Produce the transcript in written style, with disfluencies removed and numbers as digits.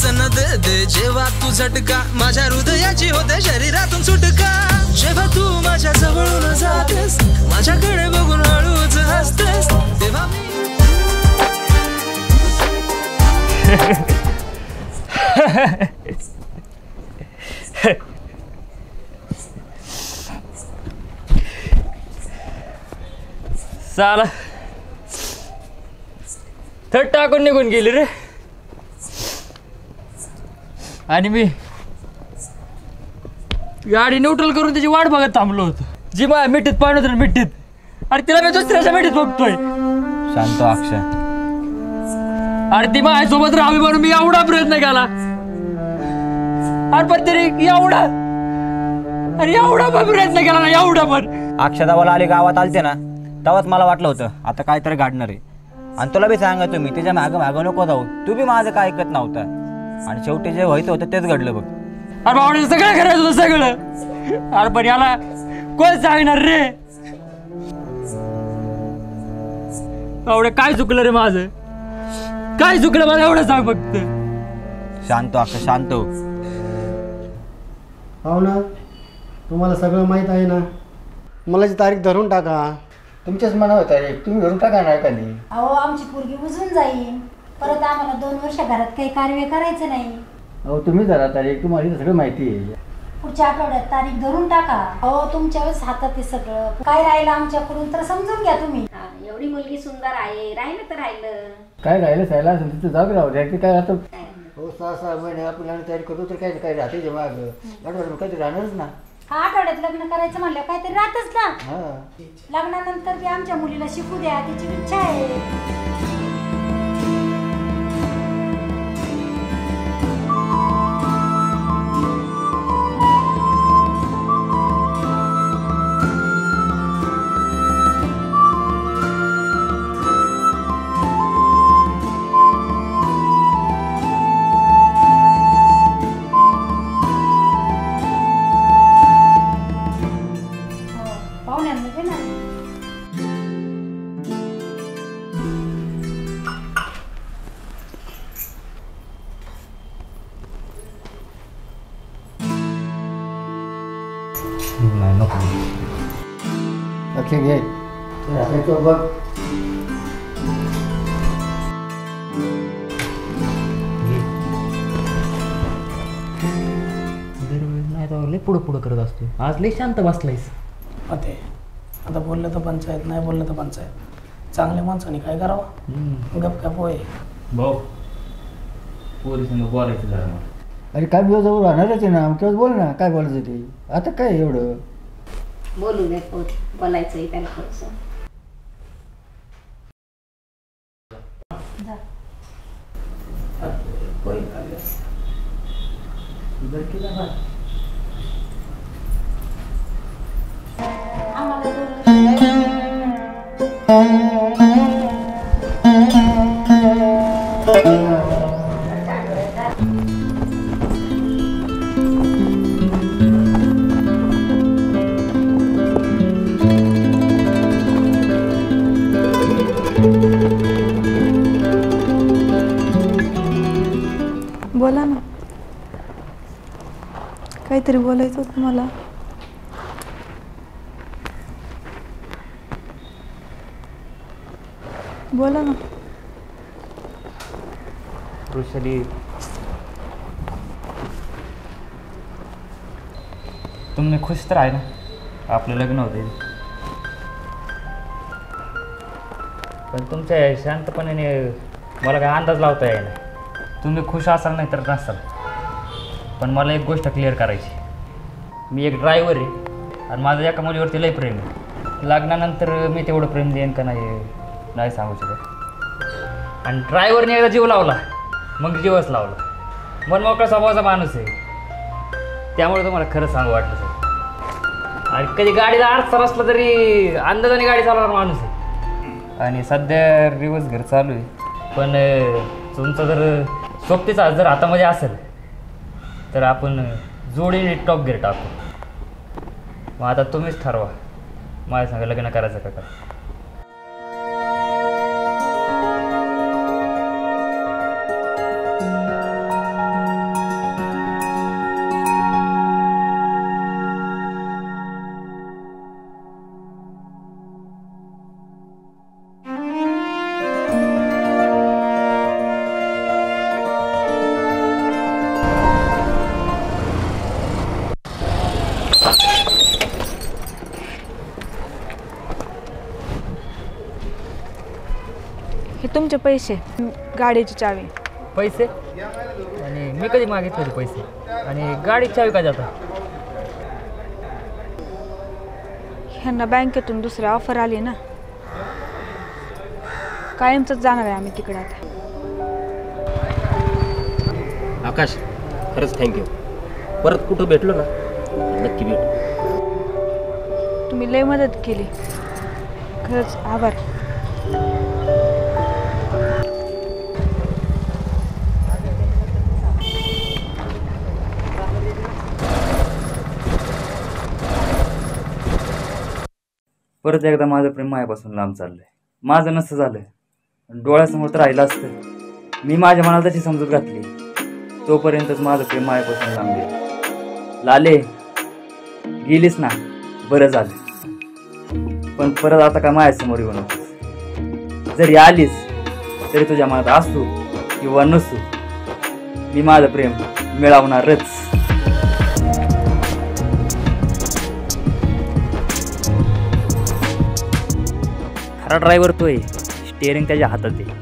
व्यसन दे दे जेव्हा तू झटका माझ्या हृदयाची होते शरीरातून सुटका जेव्हा तू माझ्या जवळून जातेस माझ्याकडे बघून हळूच हसतेस तेव्हा मी साला थट टाकून निघून गेली रे आणि मी गाडी न्यूट्रल करून त्याची वाट बघत थांबलो होतो जी माझ्या मिठीत पाहत होती मिठीत आणि तिला मी दुसऱ्याच्या मिठीत बघतोय शांत अक्षय अरे ती माझ्यासोबत राहावी म्हणून मी एवढा प्रयत्न केला अरे पण तरी एवढा पण प्रयत्न केला ना एवढा पण अक्षदावाला आली गावात आलते ना तेव्हाच मला वाटलं होतं आता काहीतरी घडणार आहे आणि तुला बी सांगा तुम्ही तिच्या मागं नको जाऊ तू बी माझं काय ऐकत नव्हता आणि शेवटी जे व्हायचं होतं तेच घडलं बघ अरे बाबा सगळं करायचं होतं सगळं अरे पण याला कोण सांगणार रे एवढं काय चुकलं रे माझं काय चुकलं मला एवढं सांग फक्त शांत अक्षय शांत हो ना तुम्हाला सगळं माहीत आहे ना मला जी तारीख धरून टाका तुमच्याच मनावर तारीख तुम्ही धरून टाका ना एखादी अहो आमची पोरगी बुजून जाईल परत आम्हाला 2 वर्ष घरात काही कार्य करायचं नाही अहो तुम्ही जरा तारीख तुम्हाला सगळं माहिती आहे पुढच्या आठवड्यात तारीख धरून टाका अहो तुमच्या वेळेस हातात आहे सगळं काय राहिलं आमच्याकडून तर समजून घ्या तुम्ही एवढी मुलगी सुंदर आहे राहिलं तर राहिलं काय राहिलं सायला असेल तिथं जाऊ राहू द्या की काय आता हो 6 महिने आपण तयारी करतो तर काय काय राहते माग काहीतरी राहणारच ना हा आठवड्यात लग्न करायचं म्हणलं काहीतरी राहतच ना लग्नानंतर बी आमच्या मुलीला शिकू द्या तिची इच्छा आहे लक्ष घे बघ लय पुढं करत असतो आज लय शांत बसलायस आता बोललं तर पंचायत नाही बोललं तर पंचायत चांगल्या माणसाने काय करावं गप गप होय भाऊ पोरी संग बोलायचं जरा अरे काय दिवस जवळ राहणारच आहे ना केव्हा बोल ना काय बोलायचं ते आता काय एवढं बोलू दे बोलायचंय त्याला थोडंसं बोला ना काहीतरी बोलायचं होतं मला बोला ना वृषाली तुम्ही खुश तर आहे ना आपलं लग्न होते पण तुमच्या शांतपणे मला काय अंदाज लावता येईल तुम्ही खुश असाल नाही तर नसाल पण मला एक गोष्ट क्लिअर करायची मी एक ड्रायव्हर आहे आणि माझं एका मुलीवरती लय प्रेम आहे लग्नानंतर मी तेवढं प्रेम देईन का नाही सांगू शकत आणि ड्रायव्हरने एकदा जीव लावला मग जीवच लावला मन मोकळा स्वभावाचा माणूस आहे त्यामुळे तुम्हाला खरं सांगू वाटलं सर आणि कधी गाडीला अडचण असला तरी अंदाजाने गाडी चालवणार माणूस आहे आणि सध्या रिवर्स घर चालू आहे पण तुमचं जर सोबतीचा जर हातामध्ये असेल तर आपण जोडीने टॉप गिअर टाकू मग आता तुम्हीच ठरवा माझ्या संग लग्न करायचं का तुमचे पैसे, गाडीची चावी. पैसे? आणि मी कधी मागितले होते पैसे? आणि गाडीची चावी का जाता? ह्यांना बँकेतून दुसरी ऑफर आली ना, कायमच जाणार आहे आम्ही तिकडे आता. आकाश, खरंच थँक्यू. परत कुठं भेटलो ना नक्की भेटू. तुम्ही लय मदत केली, खरंच आभार. परत एकदा माझं प्रेम मायापासून लांब चाललंय. माझं नसतं झालं, डोळ्यासमोर तर राहिलं असतं. मी माझ्या मनाला तशी समजूत घातली, तोपर्यंतच माझं प्रेम मायापासून लांब गेलं. लाले, गेलीस ना, बरं झालं. पण परत आता काय माझ्यासमोर येऊ नकोस. जरी आलीस तरी तुझ्या मनात असू किंवा नसू, मी माझं प्रेम मिळवणारच. खरा ड्रायव्हर तोय, स्टिअरिंग त्याच्या हातात आहे.